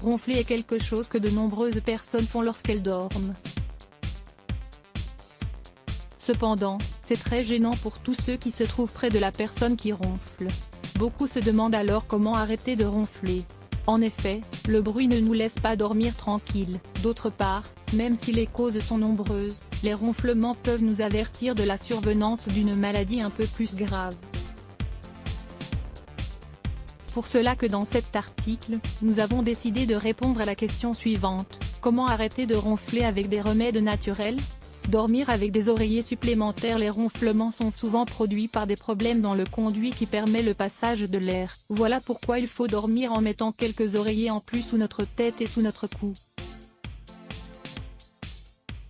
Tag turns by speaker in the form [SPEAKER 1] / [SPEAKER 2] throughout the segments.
[SPEAKER 1] Ronfler est quelque chose que de nombreuses personnes font lorsqu'elles dorment. Cependant, c'est très gênant pour tous ceux qui se trouvent près de la personne qui ronfle. Beaucoup se demandent alors comment arrêter de ronfler. En effet, le bruit ne nous laisse pas dormir tranquille. D'autre part, même si les causes sont nombreuses, les ronflements peuvent nous avertir de la survenance d'une maladie un peu plus grave. C'est pour cela que dans cet article, nous avons décidé de répondre à la question suivante: comment arrêter de ronfler avec des remèdes naturels? Dormir avec des oreillers supplémentaires. Les ronflements sont souvent produits par des problèmes dans le conduit qui permet le passage de l'air. Voilà pourquoi il faut dormir en mettant quelques oreillers en plus sous notre tête et sous notre cou.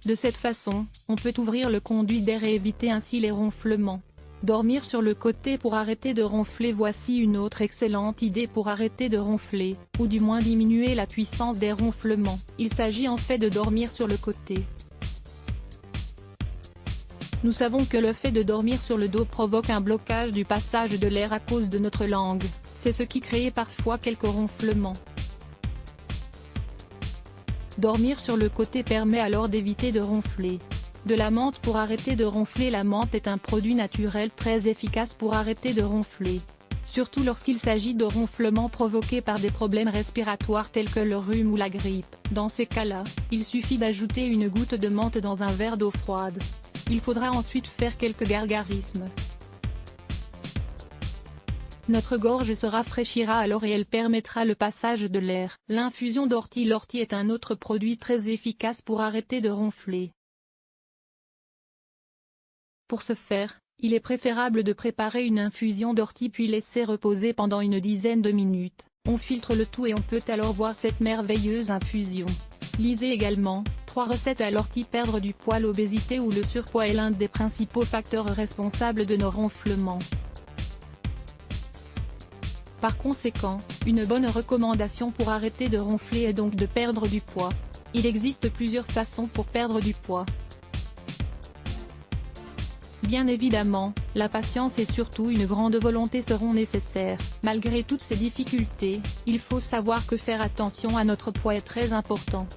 [SPEAKER 1] De cette façon, on peut ouvrir le conduit d'air et éviter ainsi les ronflements. Dormir sur le côté pour arrêter de ronfler. Voici une autre excellente idée pour arrêter de ronfler, ou du moins diminuer la puissance des ronflements. Il s'agit en fait de dormir sur le côté. Nous savons que le fait de dormir sur le dos provoque un blocage du passage de l'air à cause de notre langue. C'est ce qui crée parfois quelques ronflements. Dormir sur le côté permet alors d'éviter de ronfler. De la menthe pour arrêter de ronfler. La menthe est un produit naturel très efficace pour arrêter de ronfler. Surtout lorsqu'il s'agit de ronflements provoqués par des problèmes respiratoires tels que le rhume ou la grippe. Dans ces cas-là, il suffit d'ajouter une goutte de menthe dans un verre d'eau froide. Il faudra ensuite faire quelques gargarismes. Notre gorge se rafraîchira alors et elle permettra le passage de l'air. L'infusion d'ortie. L'ortie est un autre produit très efficace pour arrêter de ronfler. Pour ce faire, il est préférable de préparer une infusion d'ortie puis laisser reposer pendant une dizaine de minutes. On filtre le tout et on peut alors boire cette merveilleuse infusion. Lisez également 3 recettes à l'ortie. Perdre du poids. L'obésité ou le surpoids est l'un des principaux facteurs responsables de nos ronflements. Par conséquent, une bonne recommandation pour arrêter de ronfler est donc de perdre du poids. Il existe plusieurs façons pour perdre du poids. Bien évidemment, la patience et surtout une grande volonté seront nécessaires. Malgré toutes ces difficultés, il faut savoir que faire attention à notre poids est très important.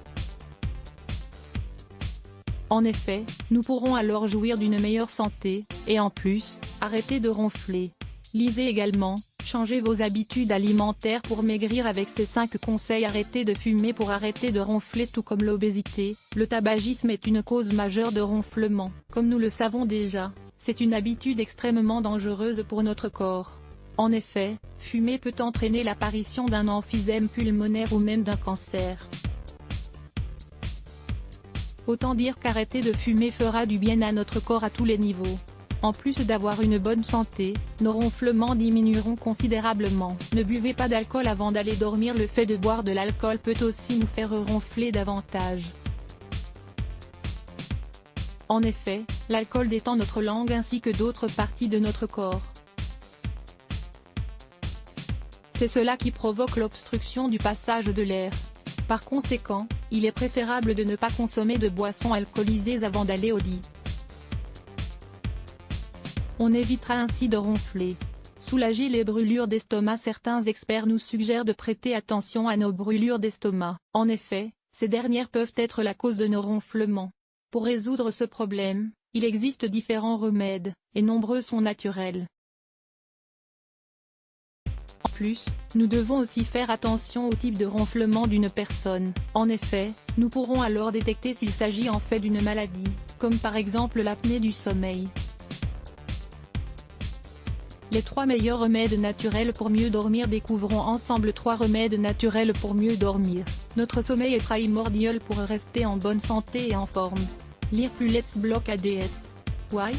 [SPEAKER 1] En effet, nous pourrons alors jouir d'une meilleure santé, et en plus, arrêter de ronfler. Lisez également, changez vos habitudes alimentaires pour maigrir avec ces 5 conseils. Arrêtez de fumer pour arrêter de ronfler. Tout comme l'obésité, le tabagisme est une cause majeure de ronflement. Comme nous le savons déjà, c'est une habitude extrêmement dangereuse pour notre corps. En effet, fumer peut entraîner l'apparition d'un emphysème pulmonaire ou même d'un cancer. Autant dire qu'arrêter de fumer fera du bien à notre corps à tous les niveaux. En plus d'avoir une bonne santé, nos ronflements diminueront considérablement. Ne buvez pas d'alcool avant d'aller dormir. Le fait de boire de l'alcool peut aussi nous faire ronfler davantage. En effet, l'alcool détend notre langue ainsi que d'autres parties de notre corps. C'est cela qui provoque l'obstruction du passage de l'air. Par conséquent, il est préférable de ne pas consommer de boissons alcoolisées avant d'aller au lit. On évitera ainsi de ronfler. Soulager les brûlures d'estomac. Certains experts nous suggèrent de prêter attention à nos brûlures d'estomac. En effet, ces dernières peuvent être la cause de nos ronflements. Pour résoudre ce problème, il existe différents remèdes, et nombreux sont naturels. En plus, nous devons aussi faire attention au type de ronflement d'une personne. En effet, nous pourrons alors détecter s'il s'agit en fait d'une maladie, comme par exemple l'apnée du sommeil. Les 3 meilleurs remèdes naturels pour mieux dormir. Découvrons ensemble 3 remèdes naturels pour mieux dormir. Notre sommeil est primordial pour rester en bonne santé et en forme. Lire plus Let's Block ADS. Why?